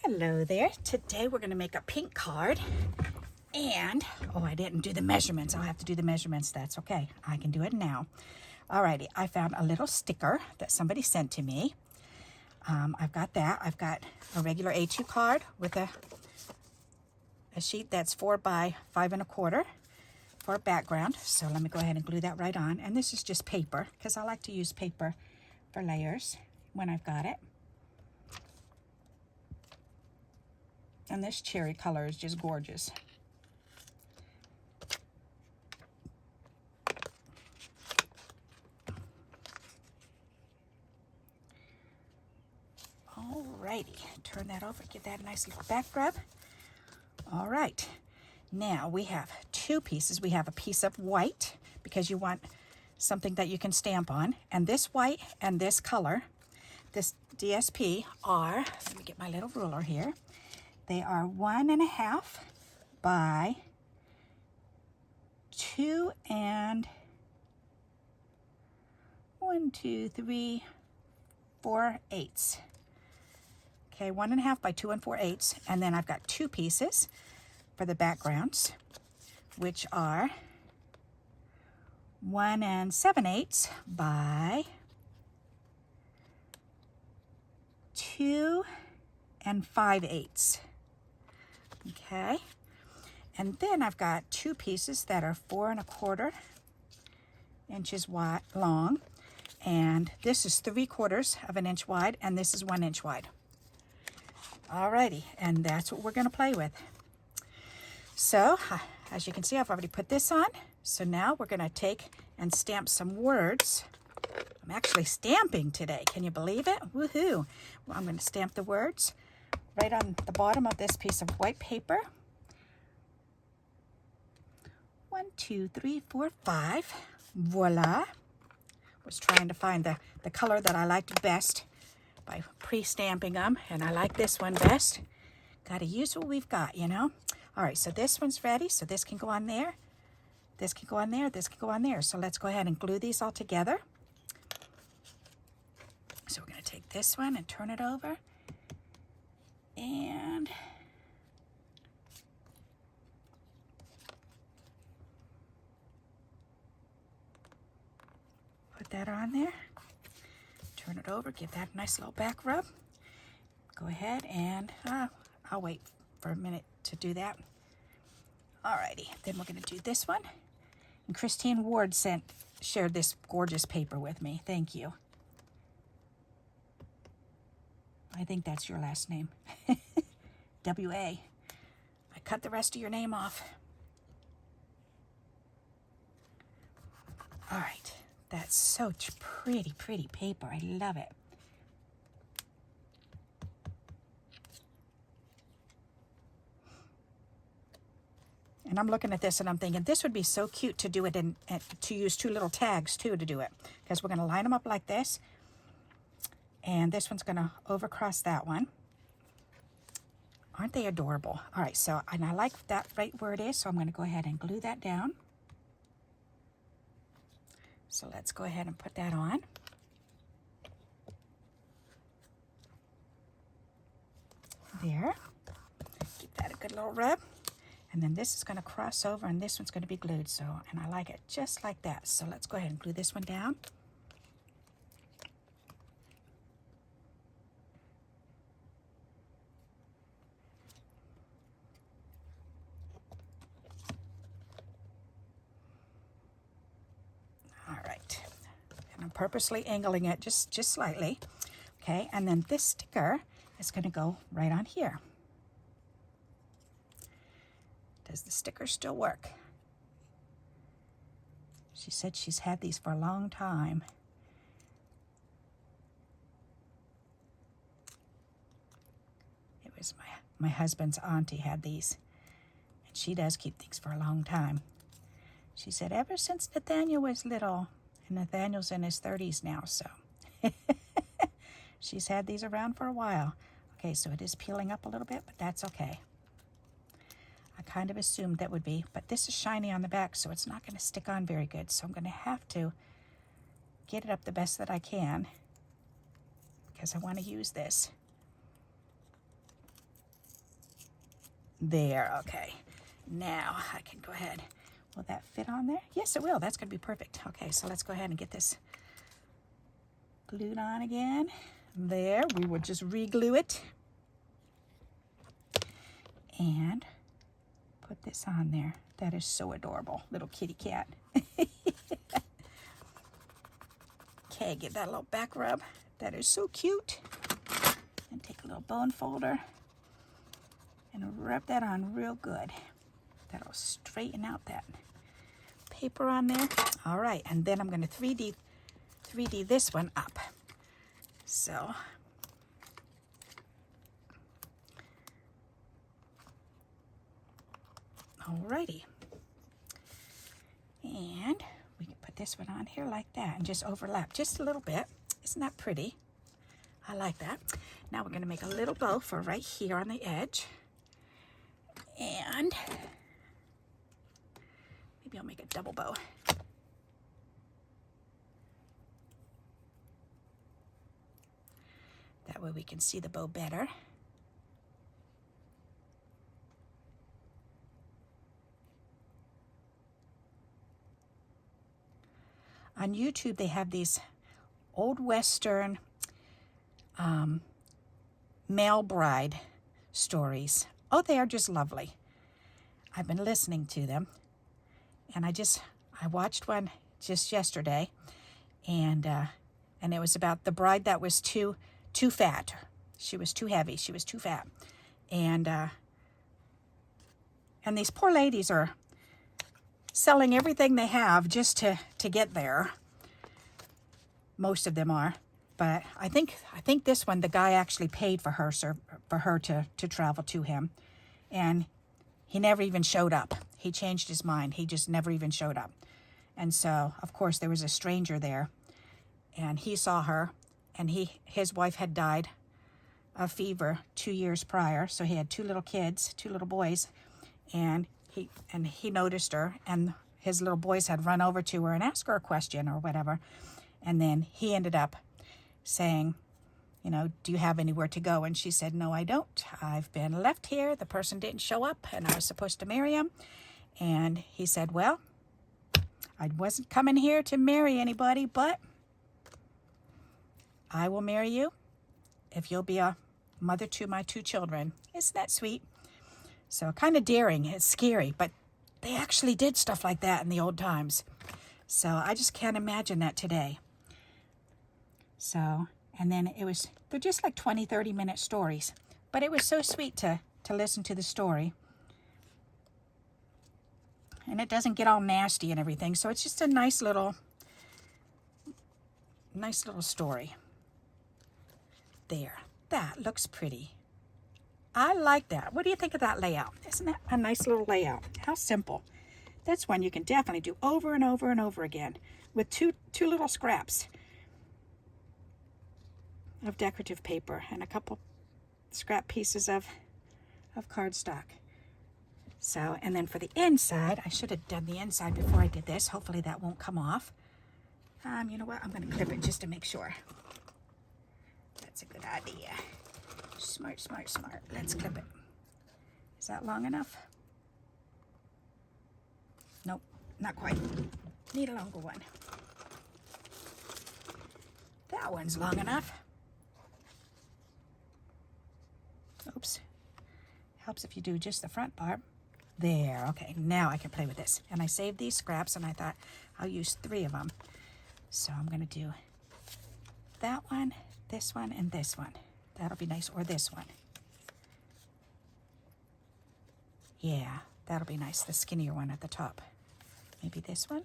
Hello there. Today we're going to make a pink card. And, oh, I didn't do the measurements. I'll have to do the measurements. That's okay. I can do it now. Alrighty, I found a little sticker that somebody sent to me. I've got that. I've got a regular A2 card with a sheet that's 4 by 5 1/4 for a background. So let me go ahead and glue that right on. And this is just paper because I like to use paper for layers when I've got it. And this cherry color is just gorgeous. Alrighty, turn that over, get that nice little back rub. All right, now we have two pieces. We have a piece of white because you want something that you can stamp on. And this white and this color, this DSP are, let me get my little ruler here. They are 1.5 by 2 and 1, 2, 3, 4/8. Okay, 1.5 by 2 4/8, and then I've got two pieces for the backgrounds, which are 1 7/8 by 2 5/8. Okay, and then I've got two pieces that are 4 1/4 inches wide, long, and this is 3/4 of an inch wide, and this is 1 inch wide. Alrighty, and that's what we're going to play with. So, as you can see, I've already put this on. So now we're going to take and stamp some words. I'm actually stamping today. Can you believe it? Woohoo! Well, I'm going to stamp the words right on the bottom of this piece of white paper. 1, 2, 3, 4, 5. Voila! Was trying to find the color that I liked best by pre-stamping them, and I like this one best. Got to use what we've got, you know. All right, so this one's ready, so this can go on there. This can go on there, this can go on there. So let's go ahead and glue these all together. So we're going to take this one and turn it over. And put that on there. Turn it over, give that a nice little back rub. Go ahead and I'll wait for a minute to do that. Alrighty, then we're going to do this one. And Christine Ward shared this gorgeous paper with me. Thank you. I think that's your last name. W.A. I cut the rest of your name off. All right. That's so pretty, pretty paper. I love it. And I'm looking at this and I'm thinking this would be so cute to do it in, to use two little tags too to do it. Because we're going to line them up like this. And this one's going to overcross that one. Aren't they adorable? All right, so, and I like that right where it is, so I'm going to go ahead and glue that down. So let's go ahead and put that on. There. Give that a good little rub. And then this is going to cross over and this one's going to be glued. So, and I like it just like that. So let's go ahead and glue this one down. All right. And I'm purposely angling it just slightly. Okay, and then this sticker is going to go right on here. Does the sticker still work? She said she's had these for a long time. It was my husband's auntie had these. And she does keep things for a long time. She said ever since Nathaniel was little. And Nathaniel's in his 30s now, so. She's had these around for a while. Okay, so it is peeling up a little bit, but that's okay. I kind of assumed that would be, but this is shiny on the back, so it's not going to stick on very good. So I'm going to have to get it up the best that I can because I want to use this. There, okay. Now I can go ahead. Will that fit on there? Yes, it will. That's going to be perfect. Okay, so let's go ahead and get this glued on again. There, we will just re-glue it. And put this on there. That is so adorable. Little kitty cat. Okay, give that a little back rub. That is so cute. And take a little bone folder and rub that on real good. That'll straighten out that paper on there. All right, and then I'm going to 3D this one up. So alrighty. And we can put this one on here like that and just overlap just a little bit. Isn't that pretty? I like that. Now we're going to make a little bow for right here on the edge. And maybe I'll make a double bow. That way we can see the bow better. On YouTube, they have these old Western male bride stories. Oh, they are just lovely. I've been listening to them, and I watched one just yesterday, and it was about the bride that was too fat. She was too heavy. She was too fat, and these poor ladies are selling everything they have just to get there. Most of them are, but I think this one, the guy actually paid for her to travel to him, and he never even showed up. He changed his mind. He just never even showed up. And so, of course, there was a stranger there, and he saw her, and his wife had died of fever 2 years prior, so he had 2 little kids, 2 little boys, and he noticed her, and his little boys had run over to her and asked her a question or whatever. And then he ended up saying, you know, do you have anywhere to go? And she said, no, I don't. I've been left here. The person didn't show up, and I was supposed to marry him. And he said, well, I wasn't coming here to marry anybody, but I will marry you if you'll be a mother to my 2 children. Isn't that sweet? So kind of daring. It's scary, but they actually did stuff like that in the old times. So I just can't imagine that today. So, and then they're just like 20, 30-minute stories. But it was so sweet to listen to the story. And it doesn't get all nasty and everything. So it's just a nice little story. There. That looks pretty. I like that. What do you think of that layout? Isn't that a nice little layout? How simple. That's one you can definitely do over and over and over again with two little scraps of decorative paper and a couple scrap pieces of cardstock. So, and then for the inside, I should have done the inside before I did this. Hopefully that won't come off. You know what? I'm going to clip it just to make sure. That's a good idea. Smart, smart, smart. Let's clip it. Is that long enough? Nope, not quite. Need a longer one. That one's long enough. Oops. Helps if you do just the front part. There, okay, now I can play with this. And I saved these scraps, and I thought I'll use 3 of them. So I'm going to do that one, this one, and this one. That'll be nice, or this one. Yeah, that'll be nice, the skinnier one at the top. Maybe this one,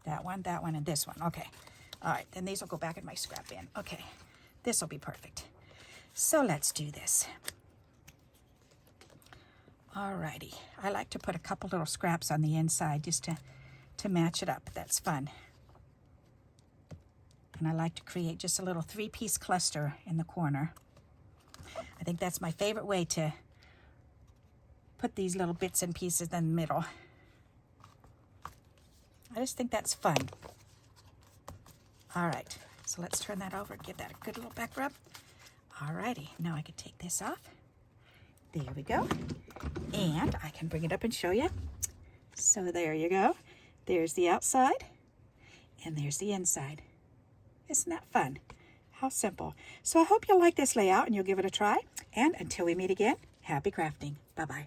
that one, and this one. Okay, all right, then these will go back in my scrap bin. Okay, this will be perfect. So let's do this. Alrighty, I like to put a couple little scraps on the inside just to match it up. That's fun. And I like to create just a little 3-piece cluster in the corner. I think that's my favorite way to put these little bits and pieces in the middle. I just think that's fun. All right, so let's turn that over, give that a good little back rub. Alrighty, now I can take this off. There we go. And I can bring it up and show you. So there you go. There's the outside and there's the inside. Isn't that fun? How simple. So I hope you'll like this layout and you'll give it a try. And until we meet again, happy crafting. Bye-bye.